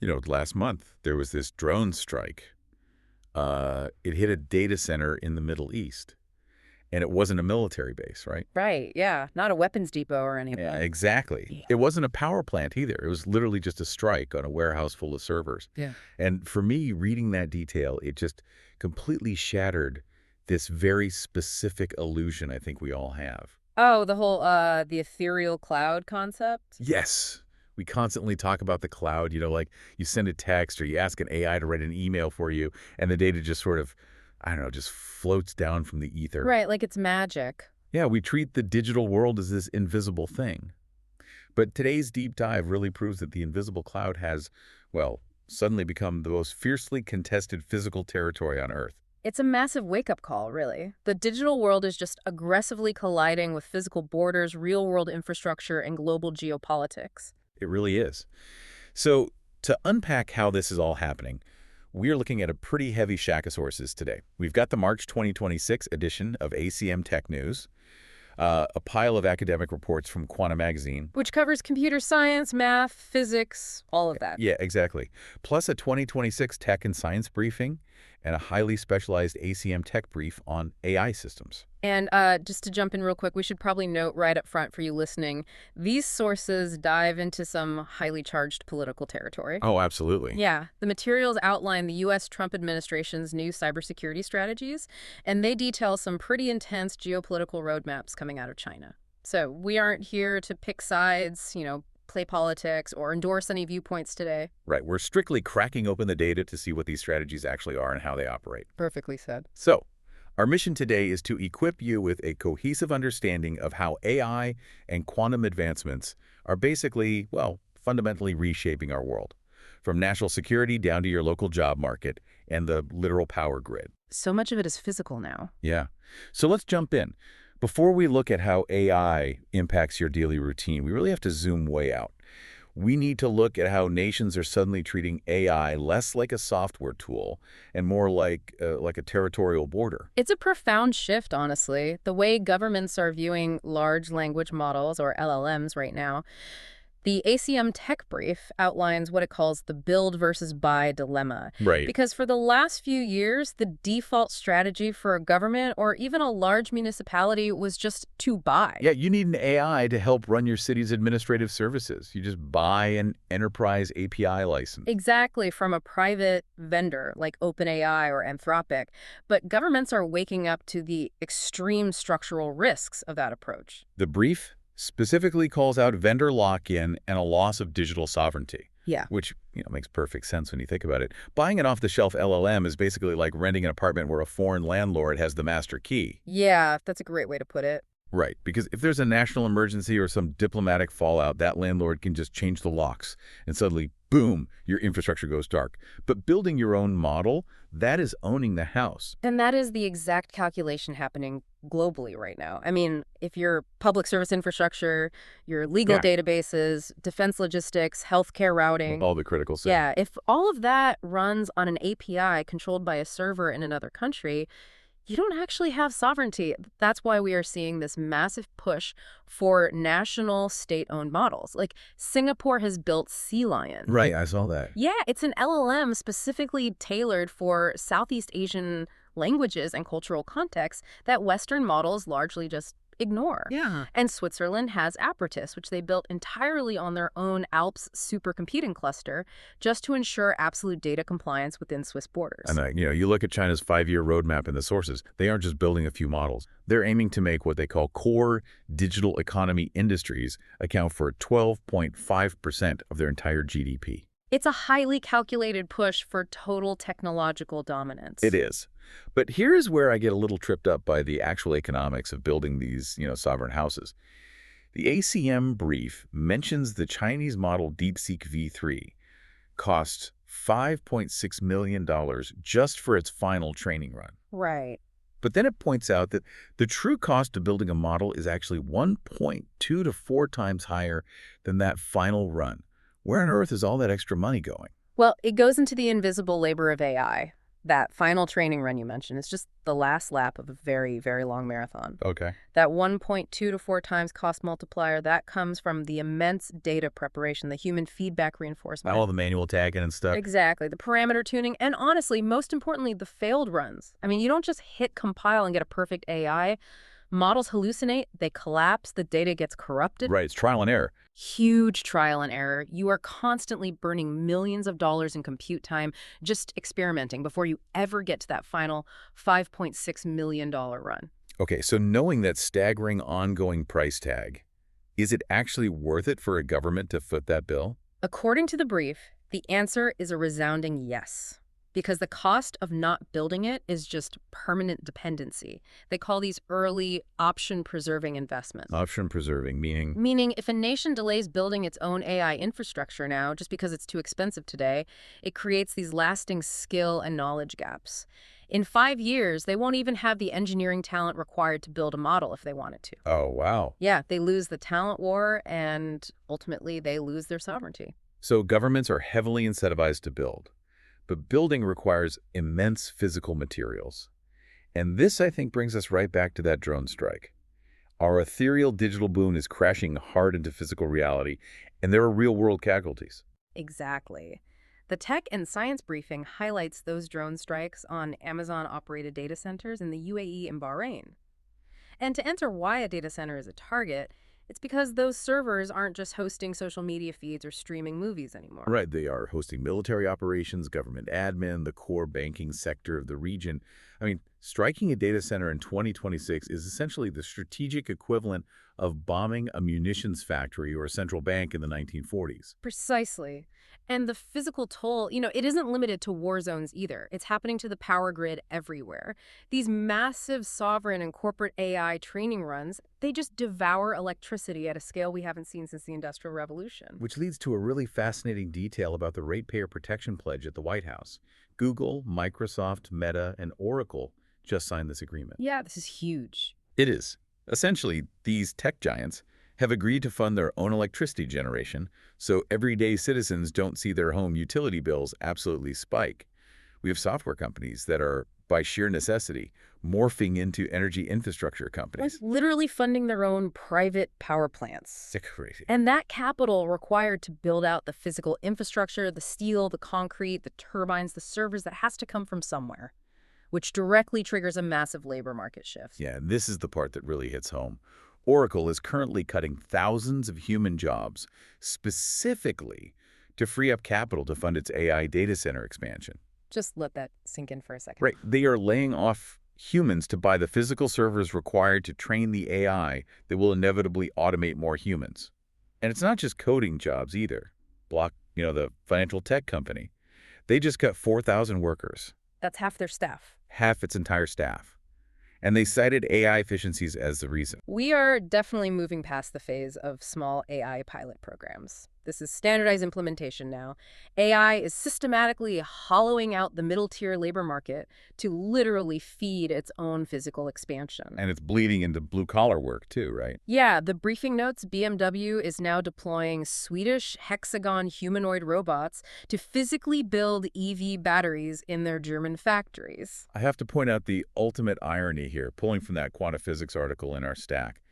Last month, there was this drone strike. It hit a data center in the Middle East, and it wasn't a military base, right? Right, yeah. Not a weapons depot or Yeah, anything. exactly. Yeah. It wasn't a power plant either. It was literally just a strike on a warehouse full of servers. Yeah. And for me, reading that detail, it just completely shattered this very specific illusion I think we all have. Oh, the ethereal cloud concept? Yes. We constantly talk about the cloud, like you send a text or you ask an AI to write an email for you, and the data just sort of, I don't know, just floats down from the ether. Right, like it's magic. Yeah, we treat the digital world as this invisible thing. But today's deep dive really proves that the invisible cloud has, well, suddenly become the most fiercely contested physical territory on Earth. It's a massive wake-up call, really. The digital world is just aggressively colliding with physical borders, real-world infrastructure, and global geopolitics. It really is. So, to unpack how this is all happening, we're looking at a pretty heavy shack of sources today. We've got the March 2026 edition of ACM Tech News, a pile of academic reports from Quantum Magazine. Which covers computer science, math, physics, all of that. Yeah, exactly. Plus a 2026 Tech and Science briefing and a highly specialized ACM Tech brief on AI systems. And just to jump in real quick, we should probably note right up front for you listening, these sources dive into some highly charged political territory. Oh, absolutely. Yeah, the materials outline the U.S. Trump administration's new cybersecurity strategies, and they detail some pretty intense geopolitical roadmaps coming out of China. So we aren't here to pick sides, play politics, or endorse any viewpoints today. Right. We're strictly cracking open the data to see what these strategies actually are and how they operate. Perfectly said. So, our mission today is to equip you with a cohesive understanding of how AI and quantum advancements are basically, well, fundamentally reshaping our world, from national security down to your local job market and the literal power grid. So much of it is physical now. Yeah. So let's jump in. Before we look at how AI impacts your daily routine, we really have to zoom way out. We need to look at how nations are suddenly treating AI less like a software tool and more like a territorial border. It's a profound shift, honestly, the way governments are viewing large language models, or LLMs, right now. The ACM Tech Brief outlines what it calls the build versus buy dilemma. Right. Because for the last few years, the default strategy for a government or even a large municipality was just to buy. Yeah, you need an AI to help run your city's administrative services. You just buy an enterprise API license. Exactly, from a private vendor like OpenAI or Anthropic. But governments are waking up to the extreme structural risks of that approach. The brief specifically calls out vendor lock-in and a loss of digital sovereignty, Yeah. which makes perfect sense when you think about it. Buying an off-the-shelf LLM is basically like renting an apartment where a foreign landlord has the master key. Yeah, that's a great way to put it. Right, because if there's a national emergency or some diplomatic fallout, that landlord can just change the locks, and suddenly, boom, your infrastructure goes dark. But building your own model, that is owning the house. And that is the exact calculation happening globally right now. I mean, if your public service infrastructure, your legal Yeah. databases, defense logistics, healthcare routing, All the critical stuff. yeah, if all of that runs on an API controlled by a server in another country, you don't actually have sovereignty. That's why we are seeing this massive push for national state-owned models. Like Singapore has built Sea Lion. Right, I saw that. Yeah, it's an LLM specifically tailored for Southeast Asian languages and cultural contexts that Western models largely just ignore. Yeah. And Switzerland has Apparatus, which they built entirely on their own Alps supercomputing cluster just to ensure absolute data compliance within Swiss borders. And you look at China's 5-year roadmap in the sources, they aren't just building a few models. They're aiming to make what they call core digital economy industries account for 12.5% of their entire GDP. It's a highly calculated push for total technological dominance. It is. But here's where I get a little tripped up by the actual economics of building these, sovereign houses. The ACM brief mentions the Chinese model DeepSeek V3 costs $5.6 million just for its final training run. Right. But then it points out that the true cost of building a model is actually 1.2 to 4 times higher than that final run. Where on earth is all that extra money going? Well, it goes into the invisible labor of AI. That final training run you mentioned is just the last lap of a very, very long marathon. Okay. That 1.2 to 4 times cost multiplier, that comes from the immense data preparation, the human feedback reinforcement. All the manual tagging and stuff. Exactly. The parameter tuning, and honestly, most importantly, the failed runs. I mean, you don't just hit compile and get a perfect AI. Models hallucinate, they collapse, the data gets corrupted. Right, it's trial and error. Huge trial and error. You are constantly burning millions of dollars in compute time just experimenting before you ever get to that final $5.6 million run. Okay, so knowing that staggering ongoing price tag, is it actually worth it for a government to foot that bill? According to the brief, the answer is a resounding yes. Because the cost of not building it is just permanent dependency. They call these early option-preserving investments. Option preserving, meaning? Meaning, if a nation delays building its own AI infrastructure now just because it's too expensive today, it creates these lasting skill and knowledge gaps. In 5 years, they won't even have the engineering talent required to build a model if they wanted to. Oh, wow. Yeah, they lose the talent war, and ultimately they lose their sovereignty. So governments are heavily incentivized to build. But building requires immense physical materials. And this, I think, brings us right back to that drone strike. Our ethereal digital boon is crashing hard into physical reality, and there are real-world casualties. Exactly. The Tech and Science briefing highlights those drone strikes on Amazon-operated data centers in the UAE and Bahrain. And to answer why a data center is a target, it's because those servers aren't just hosting social media feeds or streaming movies anymore. Right, they are hosting military operations, government admin, the core banking sector of the region. I mean, striking a data center in 2026 is essentially the strategic equivalent of bombing a munitions factory or a central bank in the 1940s. Precisely. And the physical toll, it isn't limited to war zones either. It's happening to the power grid everywhere. These massive sovereign and corporate AI training runs, they just devour electricity at a scale we haven't seen since the Industrial Revolution. Which leads to a really fascinating detail about the Ratepayer Protection Pledge at the White House. Google, Microsoft, Meta, and Oracle just signed this agreement. Yeah, this is huge. It is. Essentially, these tech giants have agreed to fund their own electricity generation, so everyday citizens don't see their home utility bills absolutely spike. We have software companies that are, by sheer necessity, morphing into energy infrastructure Like companies. literally funding their own private power plants. It's crazy. And that capital required to build out the physical infrastructure, the steel, the concrete, the turbines, the servers, that has to come from somewhere, which directly triggers a massive labor market shift. Yeah, this is the part that really hits home. Oracle is currently cutting thousands of human jobs specifically to free up capital to fund its AI data center expansion. Just let that sink in for a second. Right, they are laying off humans to buy the physical servers required to train the AI that will inevitably automate more humans. And it's not just coding jobs either. Block, the financial tech company, they just cut 4,000 workers, That's half their staff. half its entire staff. And they cited AI efficiencies as the reason. We are definitely moving past the phase of small AI pilot programs. This is standardized implementation now. AI is systematically hollowing out the middle-tier labor market to literally feed its own physical expansion. And it's bleeding into blue-collar work too, right? Yeah, the briefing notes BMW is now deploying Swedish hexagon humanoid robots to physically build EV batteries in their German factories. I have to point out the ultimate irony here, pulling from that quantum physics article in our stack.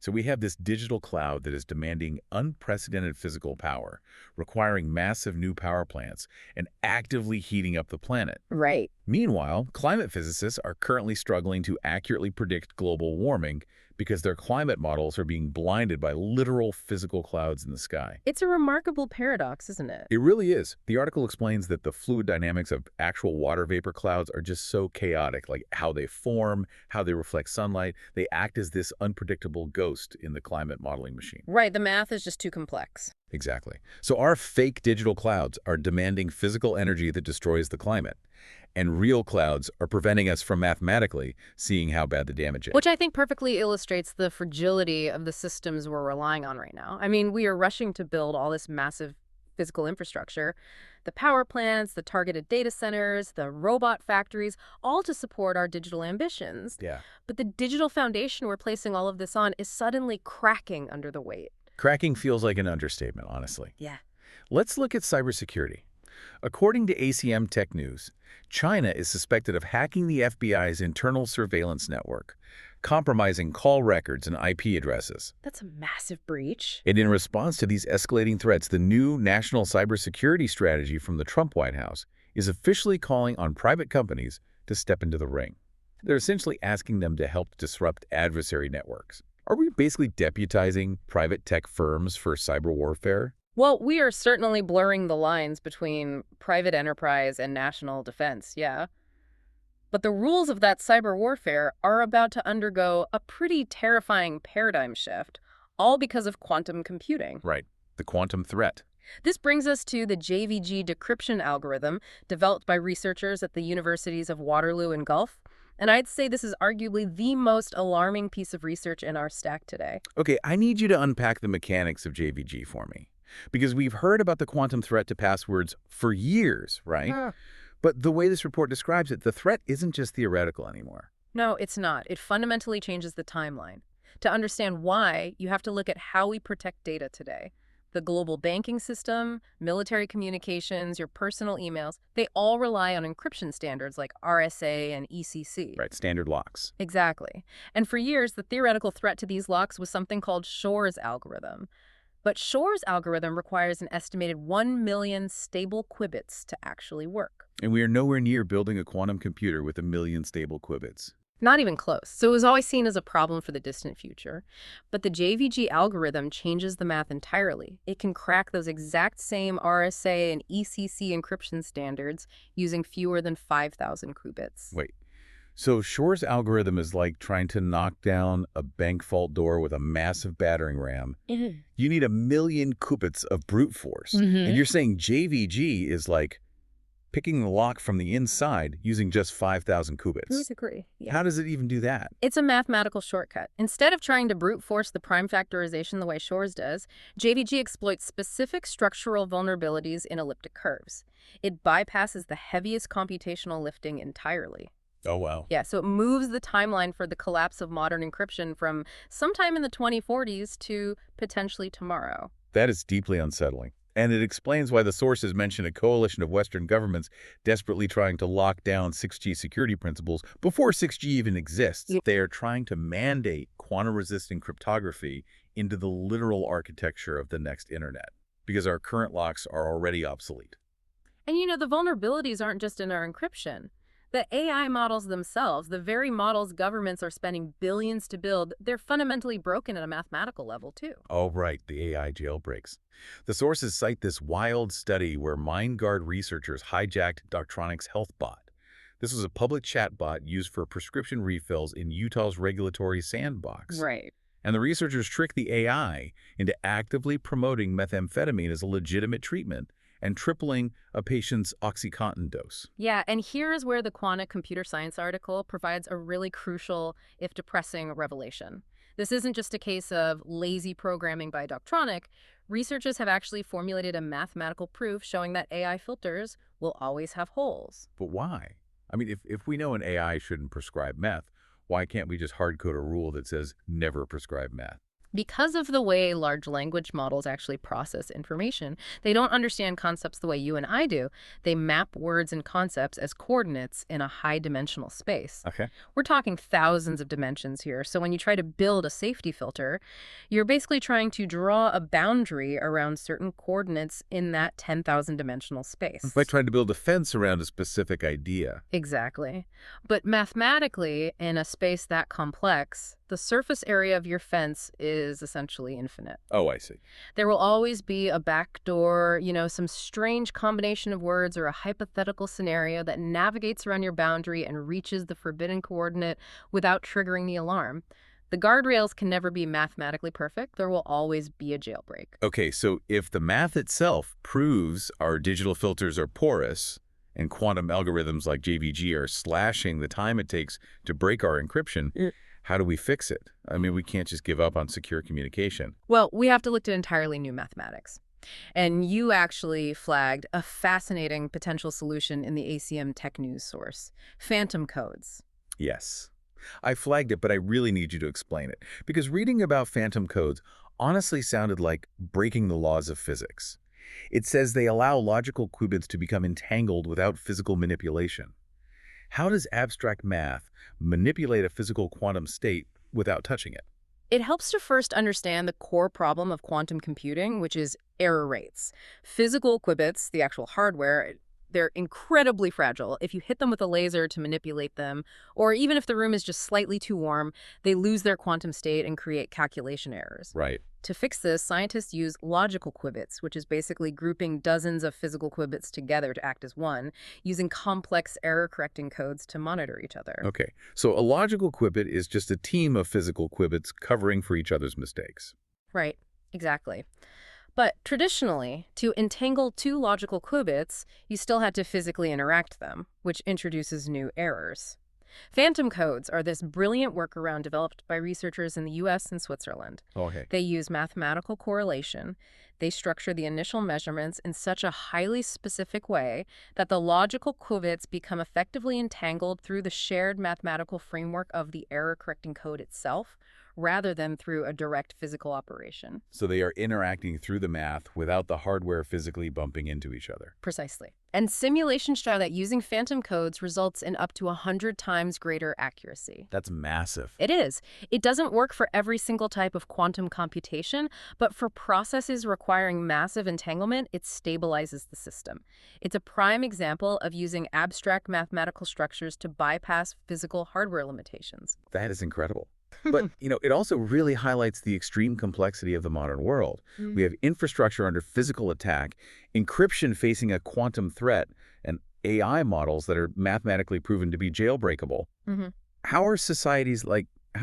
So we have this digital cloud that is demanding unprecedented physical power, requiring massive new power plants, and actively heating up the planet. Right. Meanwhile, climate physicists are currently struggling to accurately predict global warming because their climate models are being blinded by literal physical clouds in the sky. It's a remarkable paradox, isn't it? It really is. The article explains that the fluid dynamics of actual water vapor clouds are just so chaotic, like how they form, how they reflect sunlight. They act as this unpredictable ghost in the climate modeling machine. Right, the math is just too complex. Exactly. So our fake digital clouds are demanding physical energy that destroys the climate. And real clouds are preventing us from mathematically seeing how bad the damage is. Which I think perfectly illustrates the fragility of the systems we're relying on right now. I mean, we are rushing to build all this massive physical infrastructure, the power plants, the targeted data centers, the robot factories, all to support our digital ambitions. Yeah. But the digital foundation we're placing all of this on is suddenly cracking under the weight. Cracking feels like an understatement, honestly. Yeah. Let's look at cybersecurity. According to ACM Tech News, China is suspected of hacking the FBI's internal surveillance network, compromising call records and IP addresses. That's a massive breach. And in response to these escalating threats, the new national cybersecurity strategy from the Trump White House is officially calling on private companies to step into the ring. They're essentially asking them to help disrupt adversary networks. Are we basically deputizing private tech firms for cyber warfare? Well, we are certainly blurring the lines between private enterprise and national defense, yeah. But the rules of that cyber warfare are about to undergo a pretty terrifying paradigm shift, all because of quantum computing. Right, the quantum threat. This brings us to the JVG decryption algorithm developed by researchers at the universities of Waterloo and Gulf. And I'd say this is arguably the most alarming piece of research in our stack today. Okay, I need you to unpack the mechanics of JVG for me. Because we've heard about the quantum threat to passwords for years, right? But the way this report describes it, the threat isn't just theoretical anymore. No, it's not. It fundamentally changes the timeline. To understand why, you have to look at how we protect data today. The global banking system, military communications, your personal emails, they all rely on encryption standards like RSA and ECC. Right, standard locks. Exactly. And for years, the theoretical threat to these locks was something called Shor's algorithm. But Shor's algorithm requires an estimated 1 million stable qubits to actually work. And we are nowhere near building a quantum computer with 1 million stable qubits. Not even close. So it was always seen as a problem for the distant future. But the JVG algorithm changes the math entirely. It can crack those exact same RSA and ECC encryption standards using fewer than 5,000 qubits. Wait, so Shor's algorithm is like trying to knock down a bank vault door with a massive battering ram. Mhm. You need 1 million qubits of brute force. And you're saying JVG is like picking the lock from the inside using just 5,000 qubits. Disagree. Yeah. How does it even do that? It's a mathematical shortcut. Instead of trying to brute force the prime factorization the way Shor's does, JVG exploits specific structural vulnerabilities in elliptic curves. It bypasses the heaviest computational lifting entirely. Oh, wow. Yeah, so it moves the timeline for the collapse of modern encryption from sometime in the 2040s to potentially tomorrow. That is deeply unsettling. And it explains why the sources mention a coalition of Western governments desperately trying to lock down 6G security principles before 6G even exists. They are trying to mandate quantum-resistant cryptography into the literal architecture of the next internet, because our current locks are already obsolete. And the vulnerabilities aren't just in our encryption. The AI models themselves, the very models governments are spending billions to build, they're fundamentally broken at a mathematical level, too. Oh, right, the AI jailbreaks. The sources cite this wild study where MindGuard researchers hijacked Doctronic's health bot. This was a public chatbot used for prescription refills in Utah's regulatory sandbox. Right. And the researchers tricked the AI into actively promoting methamphetamine as a legitimate treatment and tripling a patient's OxyContin dose. Yeah, and here's where the Quanta Computer Science article provides a really crucial, if depressing, revelation. This isn't just a case of lazy programming by Doctronic. Researchers have actually formulated a mathematical proof showing that AI filters will always have holes. But why? I mean, if we know an AI shouldn't prescribe meth, why can't we just hard-code a rule that says never prescribe meth? Because of the way large language models actually process information, they don't understand concepts the way you and I do. They map words and concepts as coordinates in a high-dimensional space. Okay. We're talking thousands of dimensions here, so when you try to build a safety filter, you're basically trying to draw a boundary around certain coordinates in that 10,000 dimensional space. It's like trying to build a fence around a specific idea. Exactly. But mathematically, in a space that complex, the surface area of your fence is essentially infinite. Oh, I see. There will always be a backdoor, some strange combination of words or a hypothetical scenario that navigates around your boundary and reaches the forbidden coordinate without triggering the alarm. The guardrails can never be mathematically perfect. There will always be a jailbreak. Okay, so if the math itself proves our digital filters are porous and quantum algorithms like JVG are slashing the time it takes to break our encryption, how do we fix it? I mean, we can't just give up on secure communication. Well, we have to look at entirely new mathematics. And you actually flagged a fascinating potential solution in the ACM Tech News source, phantom codes. Yes. I flagged it, but I really need you to explain it. Because reading about phantom codes honestly sounded like breaking the laws of physics. It says they allow logical qubits to become entangled without physical manipulation. How does abstract math manipulate a physical quantum state without touching it? It helps to first understand the core problem of quantum computing, which is error rates. Physical qubits, the actual hardware, they're incredibly fragile. If you hit them with a laser to manipulate them, or even if the room is just slightly too warm, they lose their quantum state and create calculation errors. Right. To fix this, scientists use logical qubits, which is basically grouping dozens of physical qubits together to act as one, using complex error-correcting codes to monitor each other. Okay, so a logical qubit is just a team of physical qubits covering for each other's mistakes. Right, exactly. But traditionally, to entangle two logical qubits, you still had to physically interact them, which introduces new errors. Phantom codes are this brilliant workaround developed by researchers in the US and Switzerland. Okay. They use mathematical correlation. They structure the initial measurements in such a highly specific way that the logical qubits become effectively entangled through the shared mathematical framework of the error-correcting code itself, rather than through a direct physical operation. So they are interacting through the math without the hardware physically bumping into each other. Precisely. And simulations show that using phantom codes results in up to 100 times greater accuracy. That's massive. It is. It doesn't work for every single type of quantum computation, but for processes requiring massive entanglement, it stabilizes the system. It's a prime example of using abstract mathematical structures to bypass physical hardware limitations. That is incredible. But, it also really highlights the extreme complexity of the modern world. We have infrastructure under physical attack, encryption facing a quantum threat, and AI models that are mathematically proven to be jailbreakable. Mm-hmm. How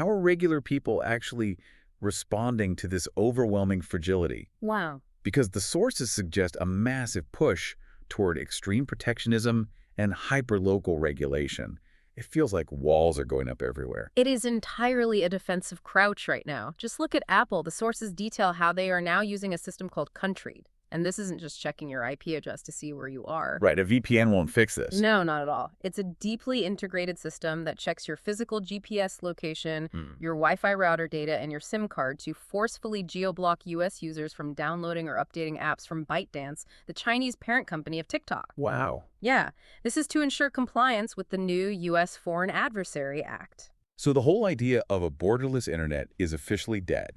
are regular people actually responding to this overwhelming fragility? Wow. Because the sources suggest a massive push toward extreme protectionism and hyperlocal regulation. It feels like walls are going up everywhere. It is entirely a defensive crouch right now. Just look at Apple. The sources detail how they are now using a system called Country. And this isn't just checking your IP address to see where you are. Right, a VPN won't fix this. No, not at all. It's a deeply integrated system that checks your physical GPS location, your Wi-Fi router data, and your SIM card to forcefully geo-block U.S. users from downloading or updating apps from ByteDance, the Chinese parent company of TikTok. Wow. Yeah, this is to ensure compliance with the new U.S. Foreign Adversary Act. So the whole idea of a borderless internet is officially dead.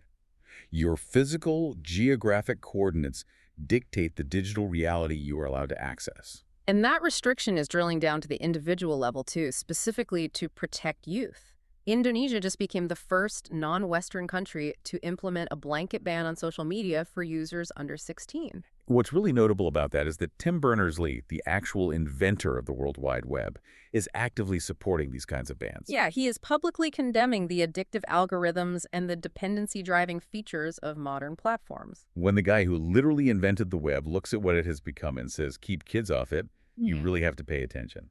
Your physical geographic coordinates dictate the digital reality you are allowed to access. And that restriction is drilling down to the individual level, too, specifically to protect youth. Indonesia just became the first non-Western country to implement a blanket ban on social media for users under 16. What's really notable about that is that Tim Berners-Lee, the actual inventor of the World Wide Web, is actively supporting these kinds of bans. Yeah, he is publicly condemning the addictive algorithms and the dependency-driving features of modern platforms. When the guy who literally invented the web looks at what it has become and says, keep kids off it, you really have to pay attention.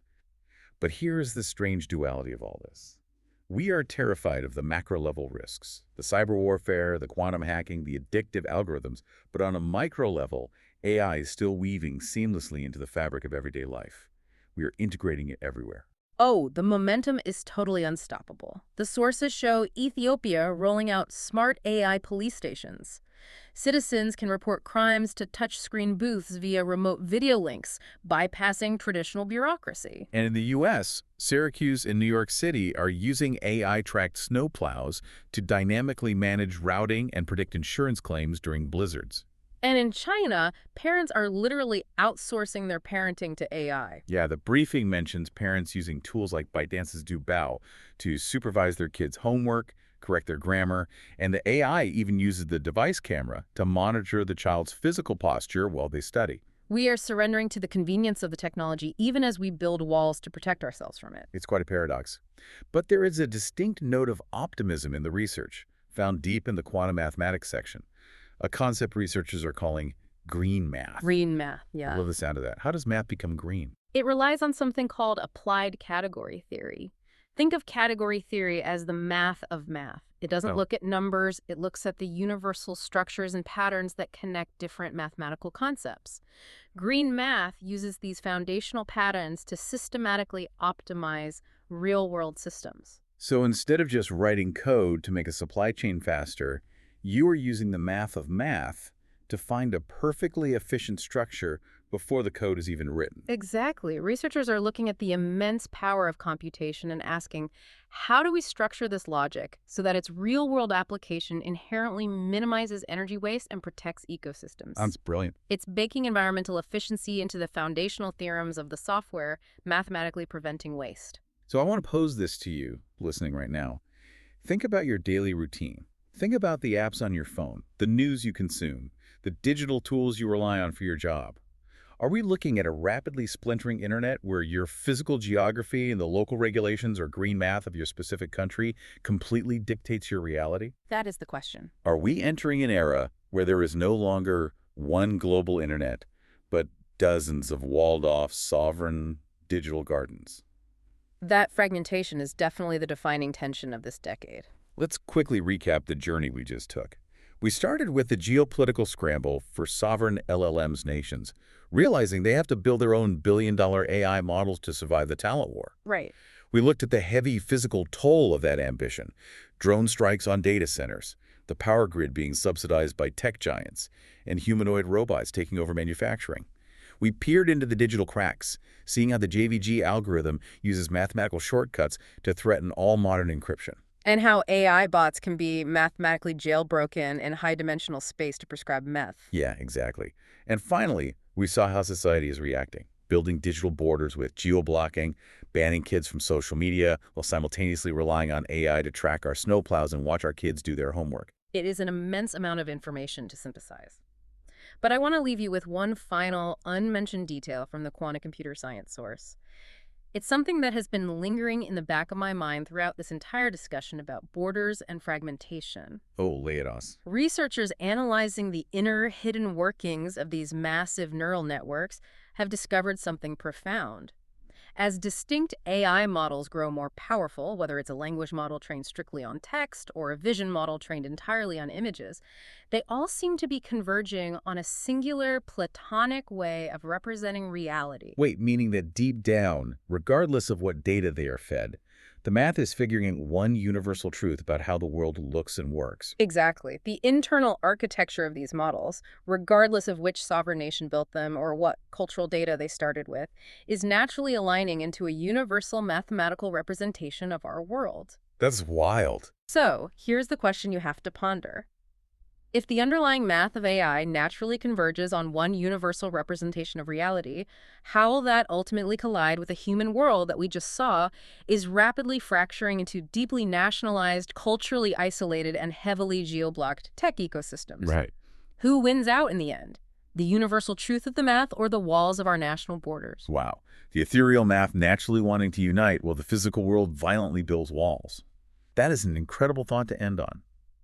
But here's the strange duality of all this. We are terrified of the macro-level risks, the cyber warfare, the quantum hacking, the addictive algorithms, but on a micro level, AI is still weaving seamlessly into the fabric of everyday life. We are integrating it everywhere. Oh, the momentum is totally unstoppable. The sources show Ethiopia rolling out smart AI police stations. Citizens can report crimes to touchscreen booths via remote video links, bypassing traditional bureaucracy. And in the U.S., Syracuse and New York City are using AI-tracked snowplows to dynamically manage routing and predict insurance claims during blizzards. And in China, parents are literally outsourcing their parenting to AI. Yeah, the briefing mentions parents using tools like ByteDance's Do Bao to supervise their kids' homework, correct their grammar, and the AI even uses the device camera to monitor the child's physical posture while they study. We are surrendering to the convenience of the technology even as we build walls to protect ourselves from it. It's quite a paradox. But there is a distinct note of optimism in the research, found deep in the quantum mathematics section. A concept researchers are calling green math. Green math, I yeah. love the sound of that. How does math become green? It relies on something called applied category theory. Think of category theory as the math of math. It doesn't look at numbers, it looks at the universal structures and patterns that connect different mathematical concepts. Green math uses these foundational patterns to systematically optimize real-world systems. So instead of just writing code to make a supply chain faster, you are using the math of math to find a perfectly efficient structure before the code is even written. Exactly. Researchers are looking at the immense power of computation and asking, how do we structure this logic so that its real-world application inherently minimizes energy waste and protects ecosystems? Sounds brilliant. It's baking environmental efficiency into the foundational theorems of the software, mathematically preventing waste. So I want to pose this to you, listening right now. Think about your daily routine. Think about the apps on your phone, the news you consume, the digital tools you rely on for your job. Are we looking at a rapidly splintering internet where your physical geography and the local regulations or green math of your specific country completely dictates your reality? That is the question. Are we entering an era where there is no longer one global internet, but dozens of walled-off, sovereign digital gardens? That fragmentation is definitely the defining tension of this decade. Let's quickly recap the journey we just took. We started with the geopolitical scramble for sovereign LLMs nations, realizing they have to build their own billion-dollar AI models to survive the talent war. Right. We looked at the heavy physical toll of that ambition, drone strikes on data centers, the power grid being subsidized by tech giants, and humanoid robots taking over manufacturing. We peered into the digital cracks, seeing how the JVG algorithm uses mathematical shortcuts to threaten all modern encryption. And how AI bots can be mathematically jailbroken in high-dimensional space to prescribe meth. Yeah, exactly. And finally, we saw how society is reacting, building digital borders with geo-blocking, banning kids from social media, while simultaneously relying on AI to track our snowplows and watch our kids do their homework. It is an immense amount of information to synthesize. But I want to leave you with one final, unmentioned detail from the quantum computer science source. It's something that has been lingering in the back of my mind throughout this entire discussion about borders and fragmentation. Oh, lay it on us. Researchers analyzing the inner hidden workings of these massive neural networks have discovered something profound. As distinct AI models grow more powerful, whether it's a language model trained strictly on text or a vision model trained entirely on images, they all seem to be converging on a singular, platonic way of representing reality. Wait, meaning that deep down, regardless of what data they are fed, the math is figuring out one universal truth about how the world looks and works. Exactly. The internal architecture of these models, regardless of which sovereign nation built them or what cultural data they started with, is naturally aligning into a universal mathematical representation of our world. That's wild. So, here's the question you have to ponder. If the underlying math of AI naturally converges on one universal representation of reality, how will that ultimately collide with a human world that we just saw is rapidly fracturing into deeply nationalized, culturally isolated, and heavily geo-blocked tech ecosystems? Right. Who wins out in the end? The universal truth of the math or the walls of our national borders? Wow. The ethereal math naturally wanting to unite while the physical world violently builds walls. That is an incredible thought to end on.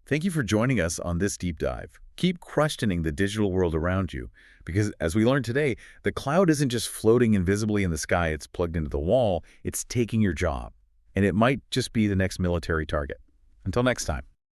Thank you for joining us on this deep dive. Keep questioning the digital world around you, because as we learned today, the cloud isn't just floating invisibly in the sky, it's plugged into the wall, it's taking your job. And it might just be the next military target. Until next time.